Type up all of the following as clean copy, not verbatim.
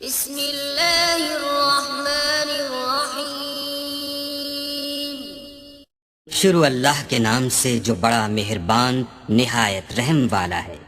بسم اللہ الرحمن الرحیم۔ شروع اللہ کے نام سے جو بڑا مہربان نہایت رحم والا ہے۔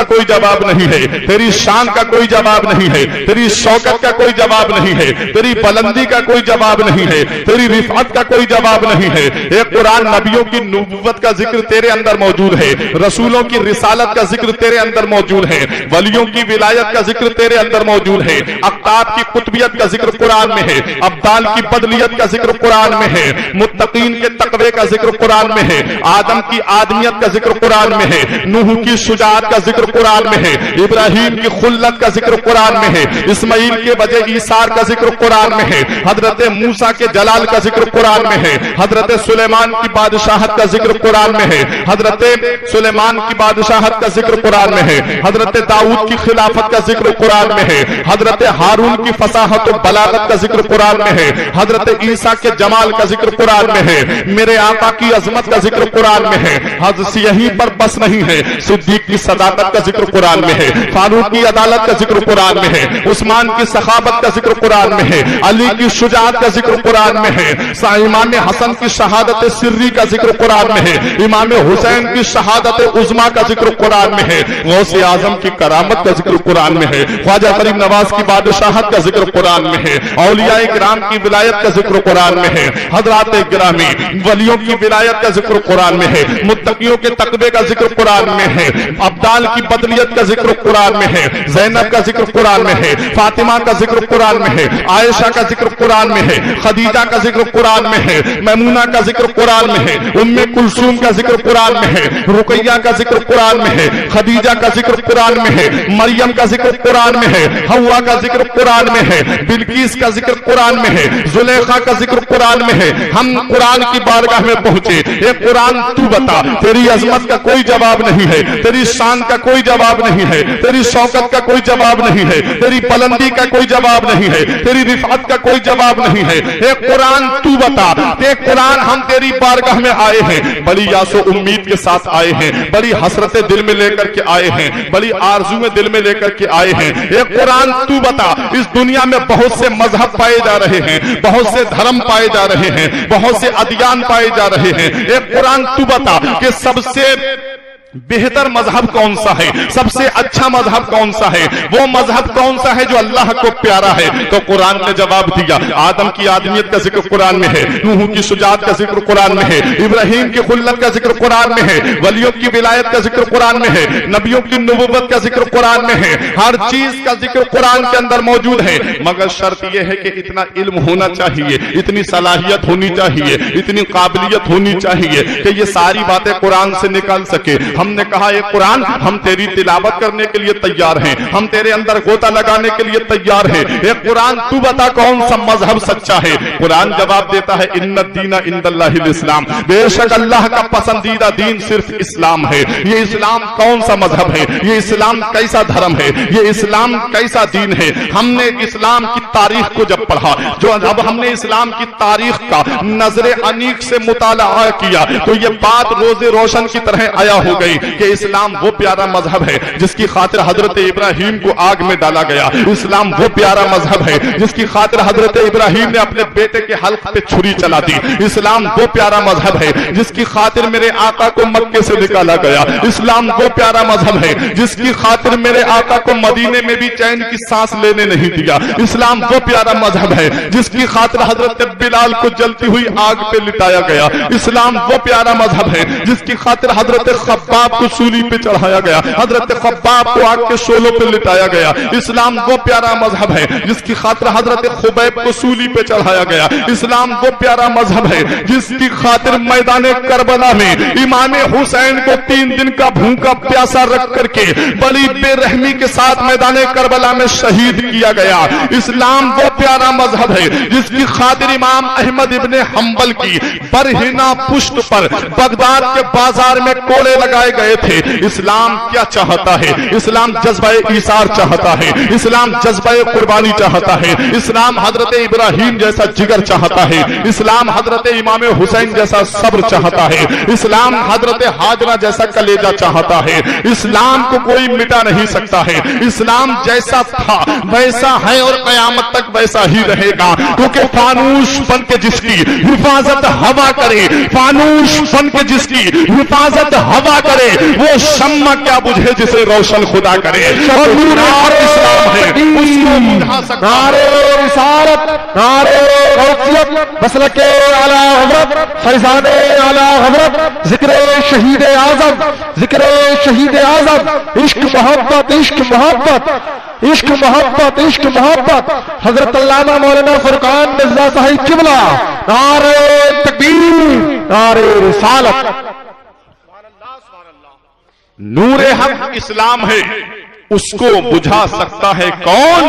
کوئی جواب نہیں ہے، تیری شان کا کوئی جواب نہیں ہے، تیری شوکت کا کوئی جواب نہیں ہے، تیری بلندی کا کوئی جواب نہیں ہے، تیری رفعت کا کوئی جواب نہیں ہے۔ ایک قرآن نبیوں کی نبوت کا ذکر تیرے اندر موجود ہے، رسولوں کی رسالت کا ذکر تیرے اندر موجود ہے، ولیوں کی ولایت کا ذکر تیرے اندر موجود ہے، اقطاب کی قطبیت کا ذکر قرآن میں ہے، ابدال کی بدلیت کا ذکر قرآن میں ہے، متقین کے تقوی کا ذکر قرآن میں ہے، آدم کی آدمیت کا ذکر قرآن میں ہے، نوح کی شجاعت کا ذکر قرآن میں ہے، ابراہیم کی خلت کا ذکر قرآن میں ہے، اسماعیل کے وجہ ایثار کا ذکر قرآن میں ہے، حضرت موسیٰ کے جلال کا ذکر قرآن میں ہے، حضرت سلیمان کی بادشاہت کا ذکر قرآن میں ہے، حضرت سلیمان کی بادشاہت کا ذکر قرآن میں ہے، حضرت داؤد کی خلافت کا ذکر قرآن میں ہے، حضرت ہارون کی فصاحت و بلاغت کا ذکر قرآن میں ہے، حضرت عیسیٰ کے جمال کا ذکر قرآن میں ہے، میرے آقا کی عظمت کا ذکر قرآن میں ہے۔ حضرت یہیں پر بس نہیں ہے، صدیق کی صداقت کا ذکر قرآن میں ہے، فاروق کی عدالت کا ذکر قرآن میں ہے، عثمان کی سخاوت کا ذکر قرآن میں ہے، علی کی شجاعت کا ذکر قرآن میں ہے، امام حسن کی شہادت سری کا ذکر قرآن میں ہے، امام حسین کی شہادت عظما کا ذکر قرآن میں ہے، غوث اعظم کی کرامت کا ذکر قرآن میں ہے، خواجہ غریب نواز کی بادشاہت کا ذکر قرآن میں ہے، اولیاء کرام کی ولایت کا ذکر قرآن میں ہے، حضرات گرامی ولیوں کی ولایت کا ذکر قرآن میں ہے، متقیوں کے تقوی کا ذکر قرآن میں ہے، ابدال کی بدلیت کا ذکر قرآن میں ہے، زینب کا ذکر قرآن میں ہے، فاطمہ کا ذکر قرآن میں ہے، عائشہ کا ذکر قرآن میں ہے، خدیجہ کا ذکر قرآن میں ہے، میمونہ کا ذکر قرآن میں ہے، ام کلثوم کا ذکر قرآن میں ہے، رقیہ کا ذکر قرآن میں ہے، خدیجہ کا ذکر قرآن میں ہے، مریم کا ذکر قرآن میں ہے، حوا کا ذکر قرآن میں ہے، بلقیس کا ذکر قرآن میں ہے، زلیخا کا ذکر قرآن میں ہے۔ ہم قرآن کی بارگاہ میں پہنچے، اے قرآن تو بتا، تیری عظمت کا کوئی جواب نہیں ہے، تیری شان کا کوئی جواب نہیں ہے، تیری شوکت کا کوئی جواب نہیں ہے، تیری بلندی کا کوئی جواب نہیں ہے، تیری رفعت کا کوئی جواب نہیں ہے۔ اے قرآن تو بتا، اے قرآن ہم تیری بارگاہ میں آئے ہیں، بڑی یاس و امید کے ساتھ آئے ہیں، بڑی حسرت دل میں لے کر کے آئے ہیں، بڑی آرزویں دل میں لے کر کے آئے ہیں۔ اے قرآن تو بتا، اس دنیا میں بہت سے مذہب پائے جا رہے ہیں، بہت سے دھرم پائے جا رہے ہیں، بہت سے ادیان پائے جا رہے ہیں۔ اے قرآن تو بتا کہ سب سے بہتر مذہب کون سا ہے، سب سے اچھا مذہب کون سا ہے، وہ مذہب کون سا ہے جو اللہ کو پیارا ہے؟ تو قرآن نے جواب دیا، آدم کی آدمیت کا ذکر قرآن میں ہے، نوح کی شجاعت کا ذکر قرآن میں ہے، ابراہیم کی خلت کا ذکر قرآن میں ہے، ولیوں کی ولایت کا ذکر قرآن میں ہے، نبیوں کی نبوت کا ذکر قرآن میں ہے، ہر چیز کا ذکر قرآن کے اندر موجود ہے، مگر شرط یہ ہے کہ اتنا علم ہونا چاہیے، اتنی صلاحیت ہونی چاہیے، اتنی قابلیت ہونی چاہیے کہ یہ ساری باتیں قرآن سے نکال سکے۔ ہم نے کہا اے قرآن ہم تیری تلاوت کرنے کے لیے تیار ہیں، ہم تیرے اندر غوطہ لگانے کے لیے تیار ہیں۔ اے قرآن تو بتا کون سا مذہب سچا ہے؟ قرآن جواب دیتا ہے ان الدین عند اللہ الاسلام، بے شک اللہ کا پسندیدہ دین صرف اسلام ہے۔ یہ اسلام کون سا مذہب ہے؟ یہ اسلام کیسا دھرم ہے؟ یہ اسلام کیسا دین ہے؟ ہم نے اسلام کی تاریخ کو جب پڑھا، جب ہم نے اسلام کی تاریخ کا نظر انیق سے مطالعہ کیا تو یہ بات روز روشن کی طرح آیا ہو گئی کہ اسلام وہ پیارا مذہب ہے جس کی خاطر حضرت ابراہیم کو آگ میں ڈالا گیا، اسلام وہ پیارا مذہب ہے جس کی خاطر حضرت ابراہیم نے اپنے بیٹے کے حلق پہ چھری چلا دی، اسلام وہ پیارا مذہب ہے جس کی خاطر میرے آقا کو مکے سے نکالا گیا، اسلام وہ پیارا مذہب ہے جس کی خاطر میرے آقا کو مدینے میں بھی چین کی سانس لینے نہیں دیا، اسلام وہ پیارا مذہب ہے جس کی خاطر حضرت بلال کو جلتی ہوئی آگ پہ لٹایا گیا، اسلام وہ پیارا مذہب ہے جس کی خاطر حضرت خباب کو سولی پہ چڑھایا گیا، حضرت خباب کو آگ کے شعلوں پہ لٹایا گیا، اسلام وہ پیارا مذہب ہے جس کی خاطر حضرت خبیب کو سولی پہ چڑھایا گیا، اسلام وہ پیارا مذہب ہے جس کی خاطر میدان کربلا میں امام حسین کو 3 دن کا بھوکا پیاسا رکھ کر کے بڑی بے رحمی کے ساتھ میدان کربلا میں شہید کیا گیا، اسلام وہ پیارا مذہب ہے جس کی خاطر امام احمد ابن حنبل کی برہنہ پشت پر بغداد کے بازار میں کوڑے لگائے لگائے گئے تھے اسلام کیا چاہتا ہے، اسلام جذبہ ایثار چاہتا ہے، اسلام جذبہ قربانی چاہتا ہے، اسلام حضرت ابراہیم جیسا جگر چاہتا ہے، اسلام حضرت امام حسین جیسا صبر چاہتا ہے، اسلام حضرت ہاجرہ جیسا کلیجہ چاہتا ہے۔ اسلام کو کوئی مٹا نہیں سکتا ہے، اسلام جیسا تھا ویسا ہے اور قیامت تک ویسا ہی رہے گا، کیونکہ فانوس بن کے جس کی حفاظت ہوا کرے، فانوس بن کے جس کی حفاظت ہوا کرے، وہ شمع کیا بجھے جسے روشن خدا کرے، اور نور حق اسلام ہے اس کو بجھا سکتا ہے۔ نعرہ رسالت، نعرہ غوثیت، مسلک اعلی حضرت، فیضان اعلی حضرت، ذکر شہید اعظم، ذکر شہید اعظم، عشق محبت، عشق محبت، عشق محبت، عشق محبت، حضرت علامہ مولانا فرقان مرزا صاحب قبلہ، نعرہ تکبیر، نعرہ رسالت۔ نور حق اسلام ہے، اس کو بجھا سکتا ہے کون؟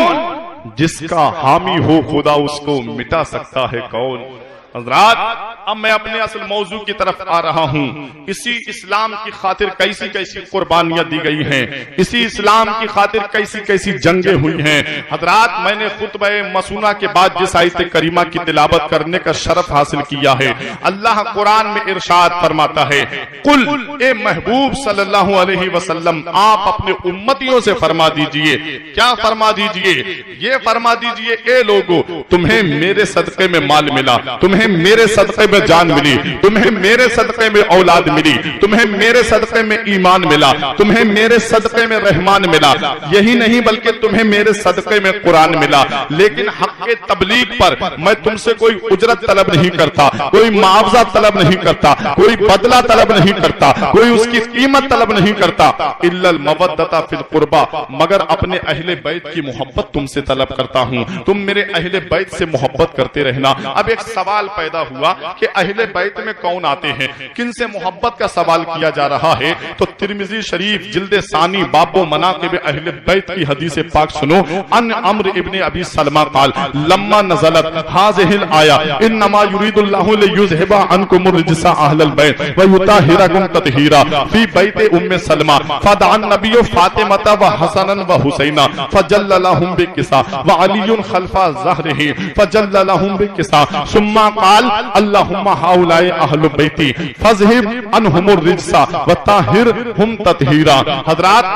جس کا حامی ہو خدا اس کو مٹا سکتا ہے کون؟ حضرات اب میں اپنے اصل موضوع کی طرف آ رہا ہوں۔ اسی اسلام کی خاطر کیسی کیسی قربانیاں دی گئی ہیں، اسی اسلام کی خاطر کیسی کیسی جنگیں ہوئی ہیں۔ حضرات میں نے خطبہ مسونہ کے بعد جس آیت کریمہ کی تلاوت کرنے کا شرف حاصل کیا ہے، اللہ قرآن میں ارشاد فرماتا ہے، قل اے محبوب صلی اللہ علیہ وسلم آپ اپنے امتیوں سے فرما دیجئے، کیا فرما دیجئے؟ یہ فرما دیجئے اے لوگو تمہیں میرے صدقے میں مال ملا، تمہیں میرے صدقے میں جان ملی، تمہیں میرے صدقے میں اولاد ملی، تمہیں میرے صدقے میں ایمان ملا، تمہیں میرے صدقے میں رحمان ملا، یہی نہیں بلکہ تمہیں میرے صدقے میں قرآن ملا۔ لیکن حق تبلیغ پر میں تم سے کوئی اجرت طلب نہیں کرتا، کوئی معاوضہ طلب نہیں کرتا، کوئی بدلہ طلب نہیں کرتا، کوئی اس کی قیمت طلب نہیں کرتا، الا المودۃ فی القربى، مگر اپنے اہل بیت کی محبت تم سے طلب کرتا ہوں، تم میرے اہل بیت سے محبت کرتے رہنا۔ اب ایک سوال پیدا ہوا کہ اہل بیت میں کون آتے ہیں، کن سے محبت کا سوال کیا جا رہا ہے؟ تو ترمذی شریف جلد ثانی باب و مناقب اہل بیت کی حدیث پاک سنو، ان عمرو ابن ابی سلمہ قال لما نزلت هذه الآیہ انما یرید اللہ لیذهب عنکم الرجس اہل البیت ویطہرکم تطہیرا فی بیت ام سلمہ فدعا النبی فاطمہ وحسنا وحسینا فجل لهم بکسا وعلی خلف ظہرہ فجل لهم بکسا ثم قال اللہم ہؤلاء اہل بیتی فاذہب عنہم الرجس وطہرہم تطہیرا۔ حضرات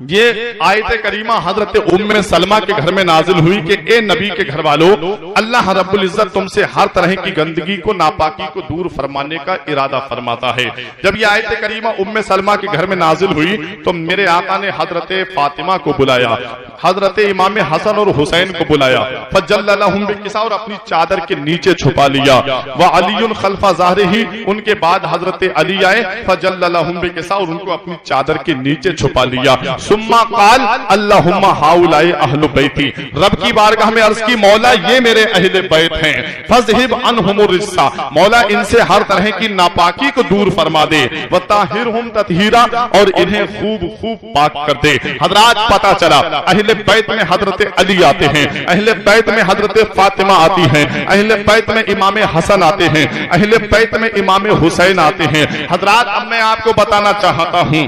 یہ آیت کریمہ حضرت ام سلمہ کے گھر میں نازل ہوئی کہ اے نبی کے گھر والوں، اللہ رب العزت تم سے ہر طرح کی گندگی کو، ناپاکی کو دور فرمانے کا ارادہ فرماتا ہے۔ جب یہ آیت کریمہ ام سلمہ کے گھر میں نازل ہوئی تو میرے آقا نے حضرت فاطمہ کو بلایا، حضرت امام حسن اور حسین کو بلایا، فجل لهم بکسا، اور اپنی چادر کے نیچے چھپا لیا، وعلی خلف ظہرہ، ان کے بعد حضرت علی آئے، فجل لهم بکسا، اور ان کو اپنی چادر کے نیچے چھپا لیا، ثم قال اللہم ہؤلاء اہل بیتی، رب کی بارگاہ میں عرض کی مولا یہ میرے اہل بیت ہیں، فاذہب عنہم الرجس، مولا ان سے ہر طرح کی ناپاکی کو دور فرما دے، وطہرہم تطہیرا، اور انہیں خوب خوب پاک کر دے۔ حضرات پتہ چلا اہل بیت میں حضرت علی آتے ہیں، اہل بیت میں حضرت فاطمہ آتی ہیں، اہل بیت میں امام حسن آتے ہیں، اہل بیت میں امام حسین آتے ہیں۔ حضرات اب میں آپ کو بتانا چاہتا ہوں،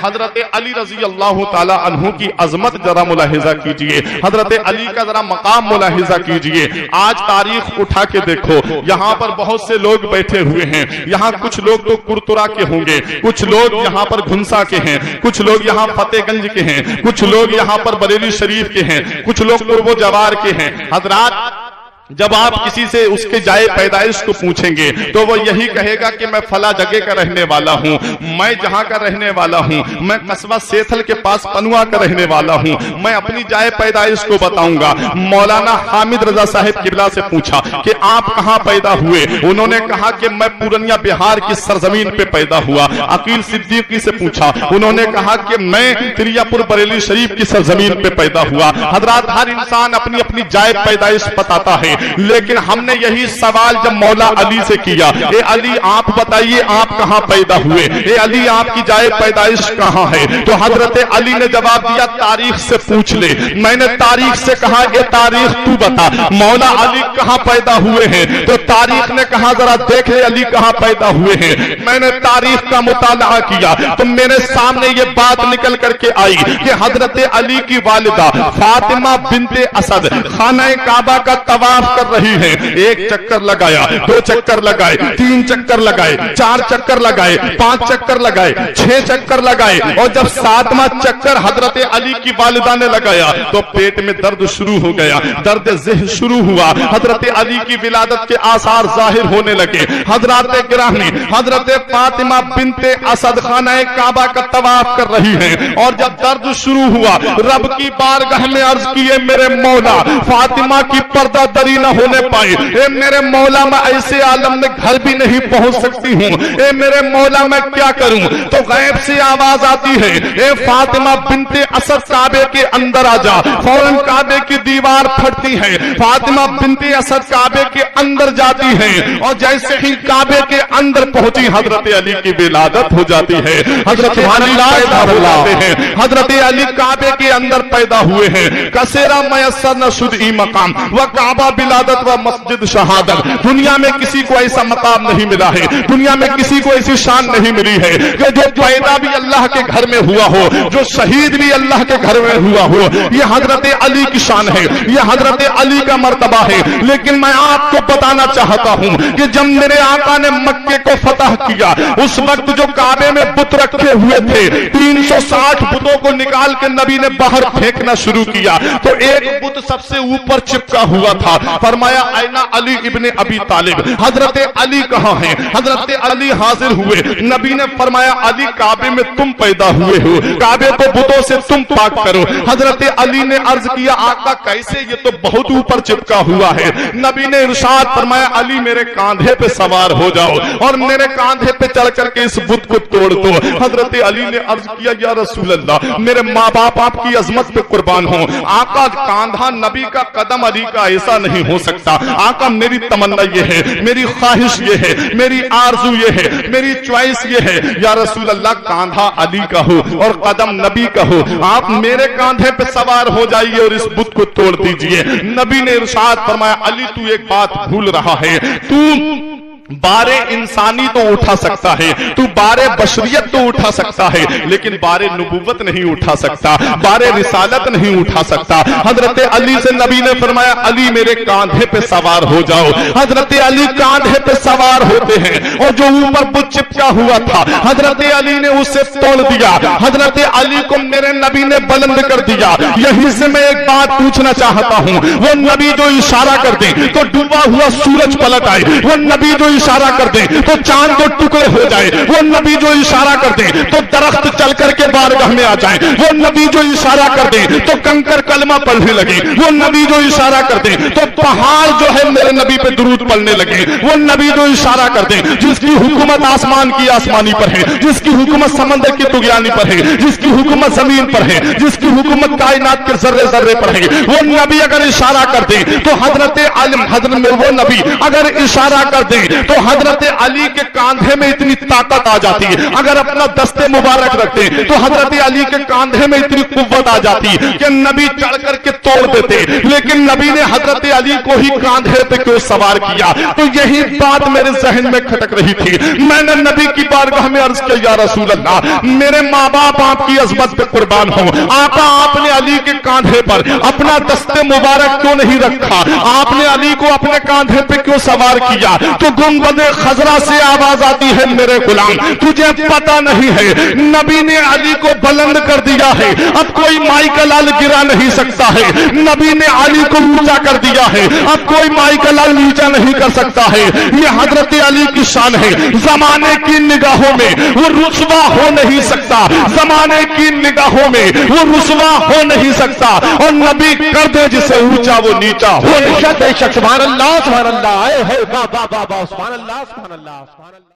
حضرت علی رضی اللہ تعالی عنہ کی عظمت ذرا ملاحظہ کیجئے، حضرت علی کا ذرا مقام ملاحظہ کیجئے۔ آج تاریخ اٹھا کے دیکھو، یہاں پر بہت سے لوگ بیٹھے ہوئے ہیں، یہاں کچھ لوگ تو کرترا کے ہوں گے، کچھ لوگ یہاں پر گھنسا کے ہیں، کچھ لوگ یہاں فتح گنج کے ہیں، کچھ لوگ یہاں پر بریلی شریف کے ہیں، کچھ لوگ قرب و جوار کے ہیں۔ حضرات جب آپ کسی سے اس کے جائے پیدائش کو پوچھیں گے تو وہ یہی کہے گا کہ میں فلاں جگہ کا رہنے والا ہوں، میں جہاں کا رہنے والا ہوں، میں قصبہ سیتھل کے پاس پنوا کا رہنے والا ہوں، میں اپنی جائے پیدائش کو بتاؤں گا۔ مولانا حامد رضا صاحب قبلہ سے پوچھا کہ آپ کہاں پیدا ہوئے؟ انہوں نے کہا کہ میں پورنیہ بہار کی سرزمین پہ پیدا ہوا۔ عقیل صدیقی سے پوچھا، انہوں نے کہا کہ میں تریا پور بریلی شریف کی سرزمین پہ پیدا ہوا۔ حضرات ہر انسان اپنی اپنی جائے پیدائش بتاتا ہے، لیکن ہم نے یہی سوال جب مولا علی سے کیا، اے علی آپ بتائیے آپ کہاں پیدا ہوئے، اے علی آپ کی جائے پیدائش کہاں ہے؟ تو حضرت علی نے جواب دیا تاریخ سے پوچھ لے۔ میں نے تاریخ سے کہا اے تاریخ تو بتا مولا علی کہاں پیدا ہوئے ہیں؟ تو تاریخ نے کہا ذرا دیکھ لے علی کہاں پیدا ہوئے ہیں۔ میں نے تاریخ کا مطالعہ کیا تو میرے سامنے یہ بات نکل کر کے آئی کہ حضرت علی کی والدہ فاطمہ بنت اسد خانہ کعبہ کا طواف کر رہی ہیں۔ ایک چکر لگایا، دو چکر لگائے، تین چکر لگائے، چار چکر لگائے، پانچ چکر لگائے، چھ چکر لگائے، اور جب ساتواں چکر حضرت علی کی والدہ نے لگایا تو پیٹ میں درد شروع ہو گیا، درد ذہن شروع ہوا، حضرت علی کی ولادت کے آثار ظاہر ہونے لگے۔ حضرات گرامی، حضرت فاطمہ بنت اسد خانہ کعبہ کا طواف کر رہی ہیں، اور جب درد شروع ہوا رب کی بارگاہ میں عرض کیے میرے مولا فاطمہ کی پردہ دری نہ ہونے پائے، اے میرے مولا میں ایسے عالم میں گھر بھی نہیں پہنچ سکتی ہوں، اے میرے مولا میں کیا کروں؟ تو غیب سے آواز آتی ہے اے فاطمہ بنت اسد کعبے کے اندر آ جا۔ فوراً کعبے کی دیوار پھٹتی ہے، فاطمہ بنت اسد کعبے کے اندر جاتی ہیں، اور جیسے ہی کعبے کے اندر پہنچی حضرت علی کی ولادت ہو جاتی ہے، حضرت علی پیدا ہو جاتے ہیں، حضرت علی کعبے کے اندر پیدا ہوئے ہیں۔ کسیرا میسر نہ شدعی مقام و کعبہ ولادت و مسجد شہادت، دنیا میں کسی کو ایسا مقام نہیں ملا ہے، دنیا میں کسی کو ایسی شان نہیں ملی ہے کہ جو پیدا بھی اللہ کے گھر میں ہوا ہو، جو شہید بھی اللہ کے گھر میں ہوا ہو۔ یہ حضرت علی کی شان ہے، یہ حضرت علی کا مرتبہ ہے۔ لیکن میں آپ کو بتانا چاہتا ہوں کہ جب میرے آقا نے مکے کو فتح کیا اس وقت جو کعبے میں بت رکھے ہوئے تھے 360 بتوں کو نکال کے نبی نے باہر پھینکنا شروع کیا تو ایک بت سب سے اوپر چپکا ہوا تھا۔ فرمایا اینا علی ابن ابی طالب، حضرت علی کہاں ہیں؟ حضرت علی حاضر ہوئے، نبی نے فرمایا علی کعبے میں تم پیدا ہوئے ہو، کعبے کو بتوں سے تم پاک کرو۔ حضرت علی نے عرض کیا آقا کیسے؟ یہ تو بہت اوپر چپکا ہوا ہے۔ نبی نے ارشاد فرمایا علی میرے کاندھے پہ سوار ہو جاؤ اور میرے کاندھے پہ چڑھ کر کے اس بت کو توڑ دو۔ حضرت علی نے عرض کیا یا رسول اللہ میرے ماں باپ آپ کی عظمت پہ قربان ہوں، آقا کاندھا نبی کا قدم علی کا ایسا نہیں ہو سکتا۔ آقا میری تمنا یہ ہے، میری خواہش یہ ہے، میری آرزو یہ ہے، میری چوائس یہ ہے یا رسول اللہ کاندھا علی کا ہو اور قدم نبی کا ہو، آپ میرے کاندھے پہ سوار ہو جائیے اور اس بت کو توڑ دیجئے۔ نبی نے ارشاد فرمایا علی تو ایک بات بھول رہا ہے، تو بارے انسانی تو اٹھا سکتا ہے، تو بارے بشریت تو اٹھا سکتا ہے، لیکن بارے نبوت نہیں اٹھا سکتا، بارے رسالت نہیں اٹھا سکتا۔ حضرت علی سے نبی نے فرمایا علی میرے کاندھے پہ سوار ہو جاؤ۔ حضرت علی کاندھے پہ سوار ہوتے ہیں اور جو اوپر بت چپکا ہوا تھا حضرت علی نے اسے توڑ دیا، حضرت علی کو میرے نبی نے بلند کر دیا۔ یہیں سے میں ایک بات پوچھنا چاہتا ہوں، وہ نبی جو اشارہ کر دیں تو ڈوبا ہوا سورج پلٹ آئے، وہ نبی جو اشارہ کر دیں تو چاند دو ٹکڑے ہو جائے، وہ نبی جو اشارہ کر دیں تو درخت چل کر کے بارگاہ میں آ جائیں، وہ نبی جو اشارہ کر دیں تو کنکر کلمہ پڑھنے لگے، وہ نبی جو اشارہ کر دیں تو پہاڑ جو ہے میرے نبی پہ درود پڑھنے لگے، وہ نبی جو اشارہ کر دیں جس کی حکومت آسمان کی آسمانی پر ہے، جس کی حکومت سمندر کی طغیانی پر ہے، جس کی حکومت زمین پر ہے، جس کی حکومت کائنات کے ذرے ذرے پر ہے، وہ نبی اگر اشارہ کر دیں تو حضرت عالم حضرت میں وہ نبی اگر اشارہ کر دیں تو حضرت علی کے کاندھے میں اتنی طاقت آ جاتی ہے، اگر اپنا دست مبارک رکھتے تو حضرت علی کے کاندھے میں اتنی قوت آ جاتی کہ نبی چڑھ کر کے توڑ دیتے، لیکن نبی نے حضرت علی کو ہی کاندھے پہ کیوں سوار کیا؟ تو یہی بات میرے ذہن میں کھٹک رہی تھی۔ میں نے نبی کی بارگاہ میں عرض کیا یا رسول اللہ میرے ماں باپ آپ کی عظمت پہ قربان ہوں، آپ نے علی کے کاندھے پر اپنا دست مبارک کیوں نہیں رکھا؟ آپ نے علی کو اپنے کاندھے پہ کیوں سوار کیا؟ تو گنبد خضرا سے آواز آتی ہے میرے غلام تجھے پتہ نہیں ہے نبی نے علی کو بلند کر دیا ہے، اب کوئی مائی کا لال گرا نہیں سکتا ہے، نبی نے علی کو اونچا کر دیا ہے، اب کوئی مائی کا لال نیچا نہیں کر سکتا ہے۔ یہ حضرت علی کی شان ہے، زمانے کی نگاہوں میں وہ رسوا ہو نہیں سکتا، زمانے کی نگاہوں میں وہ رسوا ہو نہیں سکتا، اور نبی کر دے جسے اونچا وہ نیچا ہو۔ بے شک سبحان اللہ سبحان اللہ، اے ہے با با با با سبحان اللہ سبحان اللہ سبحان اللہ۔